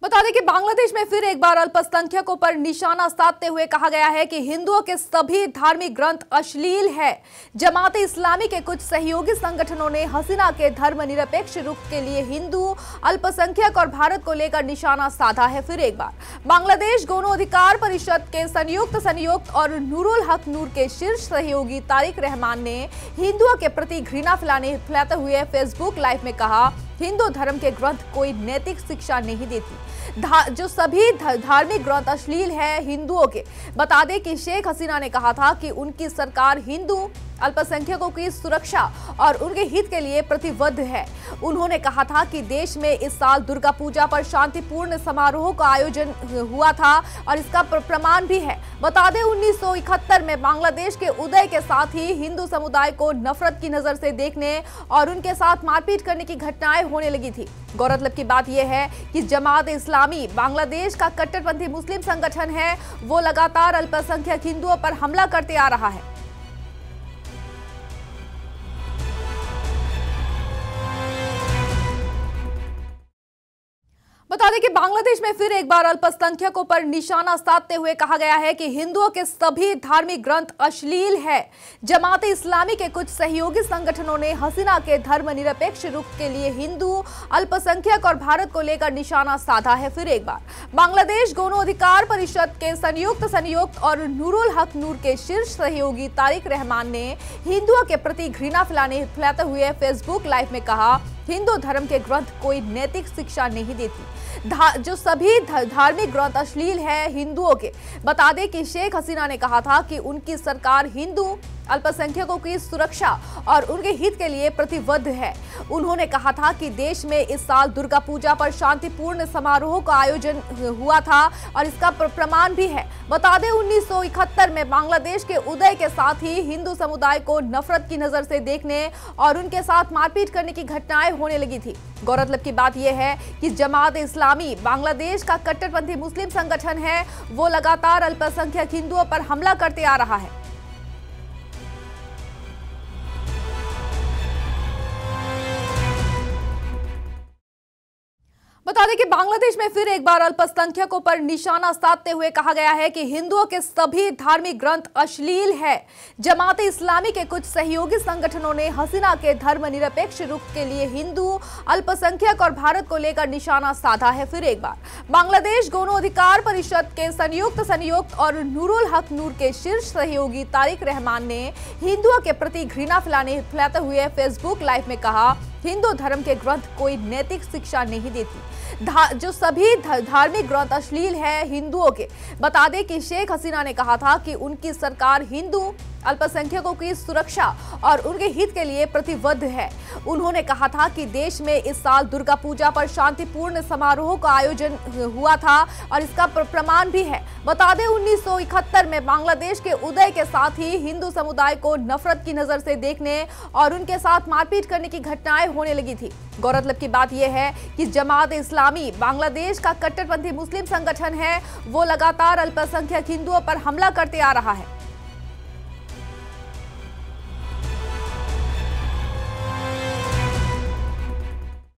बता दें कि बांग्लादेश में फिर एक बार अल्पसंख्यकों पर निशाना साधते हुए कहा गया है कि हिंदुओं के सभी धार्मिक ग्रंथ अश्लील है। जमाते इस्लामी के कुछ सहयोगी संगठनों ने हसीना के धर्मनिरपेक्ष रुख के लिए हिंदू, अल्पसंख्यक और भारत को लेकर निशाना साधा है। फिर एक बार बांग्लादेश गौण अधिकार परिषद के संयुक्त और नूरुल हक नूर के शीर्ष सहयोगी तारिक रहमान ने हिंदुओं के प्रति घृणा फैलाते हुए फेसबुक लाइव में कहा, हिंदू धर्म के ग्रंथ कोई नैतिक शिक्षा नहीं देती, जो सभी धार्मिक ग्रंथ अश्लील है हिंदुओं के। बता दें कि शेख हसीना ने कहा था कि उनकी सरकार हिंदू अल्पसंख्यकों की सुरक्षा और उनके हित के लिए प्रतिबद्ध है। उन्होंने कहा था कि देश में इस साल दुर्गा पूजा पर शांतिपूर्ण समारोह का आयोजन हुआ था और इसका प्रमाण भी है। बता दें 1971 में बांग्लादेश के उदय के साथ ही हिंदू समुदाय को नफरत की नजर से देखने और उनके साथ मारपीट करने की घटनाएं होने लगी थी। गौरतलब की बात यह है कि जमात इस्लामी बांग्लादेश का कट्टरपंथी मुस्लिम संगठन है, वो लगातार अल्पसंख्यक हिंदुओं पर हमला करते आ रहा है। बता दें कि बांग्लादेश में फिर एक बार अल्पसंख्यकों पर निशाना साधते हुए कहा गया है कि हिंदुओं के सभी धार्मिक ग्रंथ अश्लील है। जमाते इस्लामी के कुछ सहयोगी संगठनों ने हसीना के धर्मनिरपेक्ष रुख के लिए हिंदू, अल्पसंख्यक और भारत को लेकर निशाना साधा है। फिर एक बार बांग्लादेश गौण अधिकार परिषद के संयुक्त और नूरुल हक नूर के शीर्ष सहयोगी तारिक रहमान ने हिंदुओं के प्रति घृणा फैलाते हुए फेसबुक लाइव में कहा, हिंदू धर्म के ग्रंथ कोई नैतिक शिक्षा नहीं देती, जो सभी धार्मिक ग्रंथ अश्लील है हिंदुओं के। बता दें कि शेख हसीना ने कहा था कि उनकी सरकार हिंदू अल्पसंख्यकों की सुरक्षा और उनके हित के लिए प्रतिबद्ध है। उन्होंने कहा था कि देश में इस साल दुर्गा पूजा पर शांतिपूर्ण समारोह का आयोजन हुआ था और इसका प्रमाण भी है। बता दें 1971 में बांग्लादेश के उदय के साथ ही हिंदू समुदाय को नफरत की नजर से देखने और उनके साथ मारपीट करने की घटनाएं होने लगी थी। गौरतलब की बात यह है कि जमात इस्लामी बांग्लादेश का कट्टरपंथी मुस्लिम संगठन है, वो लगातार अल्पसंख्यक हिंदुओं पर हमला करते आ रहा है। बता दें कि बांग्लादेश में फिर एक बार अल्पसंख्यकों पर निशाना साधते हुए कहा गया है कि हिंदुओं के सभी धार्मिक ग्रंथ अश्लील है। जमाते इस्लामी के कुछ सहयोगी संगठनों ने हसीना के धर्मनिरपेक्ष रुख के लिए हिंदू, अल्पसंख्यक और भारत को लेकर निशाना साधा है। फिर एक बार बांग्लादेश गौण अधिकार परिषद के संयुक्त और नूरुल हक नूर के शीर्ष सहयोगी तारिक रहमान ने हिंदुओं के प्रति घृणा फैलाते हुए फेसबुक लाइव में कहा, हिंदू धर्म के ग्रंथ कोई नैतिक शिक्षा नहीं देती, जो सभी धार्मिक ग्रंथ अश्लील है हिंदुओं के। बता दें कि शेख हसीना ने कहा था कि उनकी सरकार हिंदू अल्पसंख्यकों की सुरक्षा और उनके हित के लिए प्रतिबद्ध है। उन्होंने कहा था कि देश में इस साल दुर्गा पूजा पर शांतिपूर्ण समारोह का आयोजन हुआ था और इसका प्रमाण भी है। बता दें 1971 में बांग्लादेश के उदय के साथ ही हिंदू समुदाय को नफरत की नजर से देखने और उनके साथ मारपीट करने की घटनाएं होने लगी थी। गौरतलब की बात यह है कि जमात इस्लामी बांग्लादेश का कट्टरपंथी मुस्लिम संगठन है, वो लगातार अल्पसंख्यक हिंदुओं पर हमला करते आ रहा है।